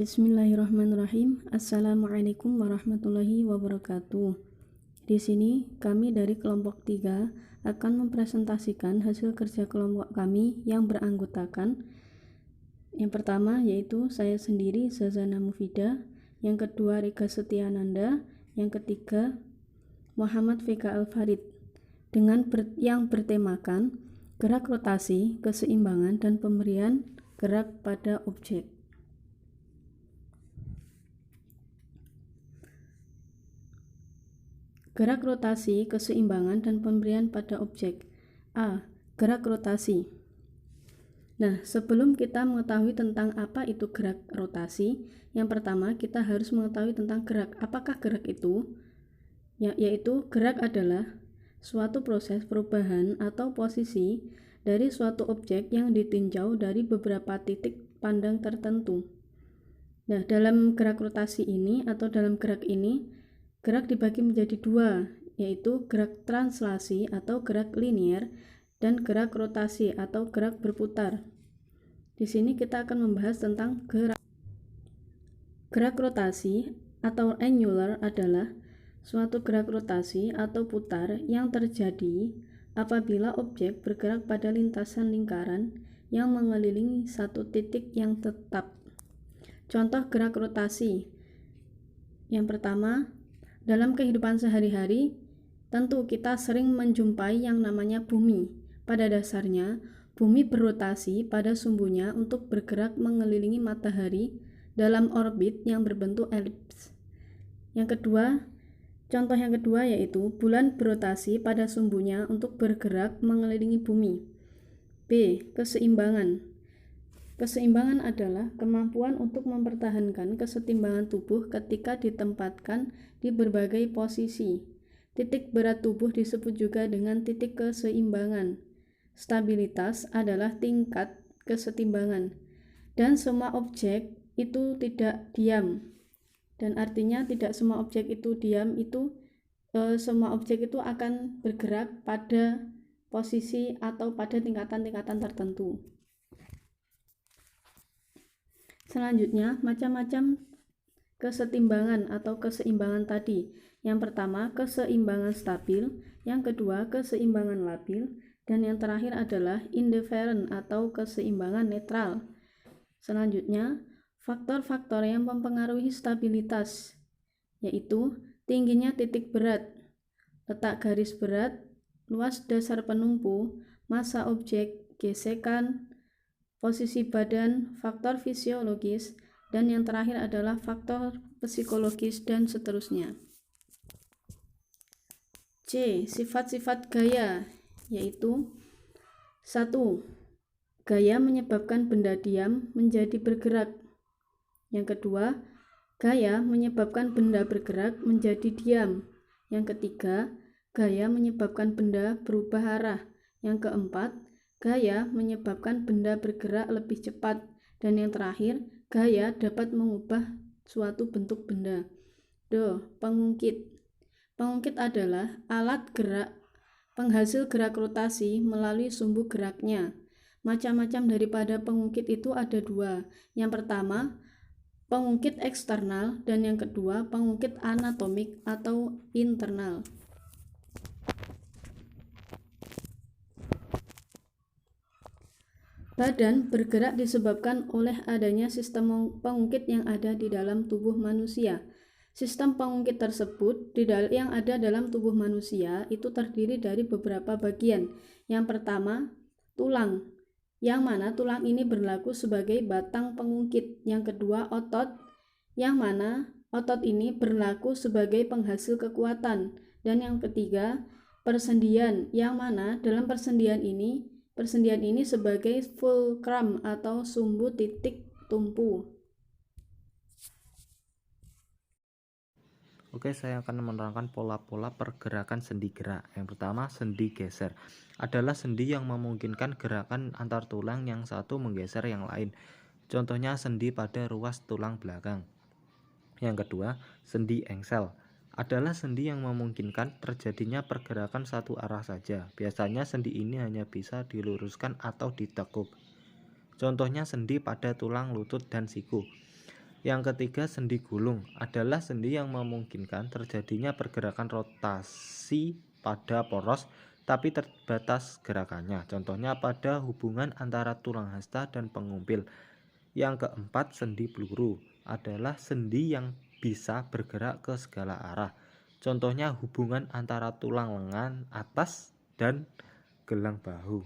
Bismillahirrahmanirrahim. Assalamualaikum warahmatullahi wabarakatuh. Di sini kami dari kelompok 3 akan mempresentasikan hasil kerja kelompok kami yang beranggotakan yang pertama yaitu saya sendiri Zazana Mufida, yang kedua Rika Setiananda, yang ketiga Muhammad VK Al-Farid dengan yang bertemakan gerak rotasi, keseimbangan, dan pemberian gerak pada objek. Gerak rotasi, keseimbangan, dan pemberian pada objek. A. Gerak rotasi. Nah, sebelum kita mengetahui tentang apa itu gerak rotasi, yang pertama kita harus mengetahui tentang gerak. Apakah gerak itu? Yaitu gerak adalah suatu proses perubahan atau posisi dari suatu objek yang ditinjau dari beberapa titik pandang tertentu. Nah, dalam gerak rotasi ini atau dalam gerak ini, gerak dibagi menjadi dua, yaitu gerak translasi atau gerak linier dan gerak rotasi atau gerak berputar. Di sini kita akan membahas tentang gerak rotasi atau annular adalah suatu gerak rotasi atau putar yang terjadi apabila objek bergerak pada lintasan lingkaran yang mengelilingi satu titik yang tetap. Contoh gerak rotasi. Yang pertama, dalam kehidupan sehari-hari, tentu kita sering menjumpai yang namanya bumi. Pada dasarnya, bumi berrotasi pada sumbunya untuk bergerak mengelilingi matahari dalam orbit yang berbentuk elips. Contoh yang kedua yaitu bulan berrotasi pada sumbunya untuk bergerak mengelilingi bumi. B. Keseimbangan. Keseimbangan adalah kemampuan untuk mempertahankan kesetimbangan tubuh ketika ditempatkan di berbagai posisi. Titik berat tubuh disebut juga dengan titik keseimbangan. Stabilitas adalah tingkat kesetimbangan. Dan semua objek itu tidak diam. Dan artinya tidak semua objek itu diam, semua objek itu akan bergerak pada posisi atau pada tingkatan-tingkatan tertentu. Selanjutnya, macam-macam kesetimbangan atau keseimbangan tadi. Yang pertama, keseimbangan stabil, yang kedua, keseimbangan labil, dan yang terakhir adalah indifferent atau keseimbangan netral. Selanjutnya, faktor-faktor yang mempengaruhi stabilitas, yaitu tingginya titik berat, letak garis berat, luas dasar penumpu, massa objek, gesekan, posisi badan, faktor fisiologis, dan yang terakhir adalah faktor psikologis dan seterusnya. C. Sifat-sifat gaya, yaitu 1. Gaya menyebabkan benda diam menjadi bergerak. Yang kedua, gaya menyebabkan benda bergerak menjadi diam. Yang ketiga, gaya menyebabkan benda berubah arah. Yang keempat, gaya menyebabkan benda bergerak lebih cepat, dan yang terakhir, gaya dapat mengubah suatu bentuk benda. Pengungkit. Pengungkit adalah alat gerak penghasil gerak rotasi melalui sumbu geraknya. Macam-macam daripada pengungkit itu ada dua. Yang pertama, pengungkit eksternal, dan yang kedua, pengungkit anatomik atau internal. Badan bergerak disebabkan oleh adanya sistem pengungkit yang ada di dalam tubuh manusia. Sistem pengungkit tersebut yang ada dalam tubuh manusia itu terdiri dari beberapa bagian. Yang pertama, tulang, yang mana tulang ini berlaku sebagai batang pengungkit. Yang kedua, otot, yang mana otot ini berlaku sebagai penghasil kekuatan. Dan yang ketiga, persendian, yang mana dalam persendian ini sebagai fulcrum atau sumbu titik tumpu. Oke, saya akan menerangkan pola-pola pergerakan sendi gerak. Yang pertama, sendi geser adalah sendi yang memungkinkan gerakan antar tulang yang satu menggeser yang lain. Contohnya sendi pada ruas tulang belakang. Yang kedua, sendi engsel adalah sendi yang memungkinkan terjadinya pergerakan satu arah saja. Biasanya sendi ini hanya bisa diluruskan atau ditekuk. Contohnya sendi pada tulang lutut dan siku. Yang ketiga, sendi gulung adalah sendi yang memungkinkan terjadinya pergerakan rotasi pada poros tapi terbatas gerakannya. Contohnya pada hubungan antara tulang hasta dan pengumpil. Yang keempat, sendi peluru adalah sendi yang bisa bergerak ke segala arah. Contohnya hubungan antara tulang lengan atas dan gelang bahu.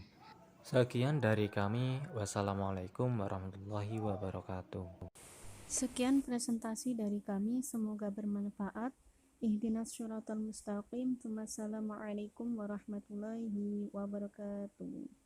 Sekian dari kami. Wassalamualaikum warahmatullahi wabarakatuh. Sekian presentasi dari kami, semoga bermanfaat. Ihdinas syiratal mustaqim. Wassalamualaikum warahmatullahi wabarakatuh.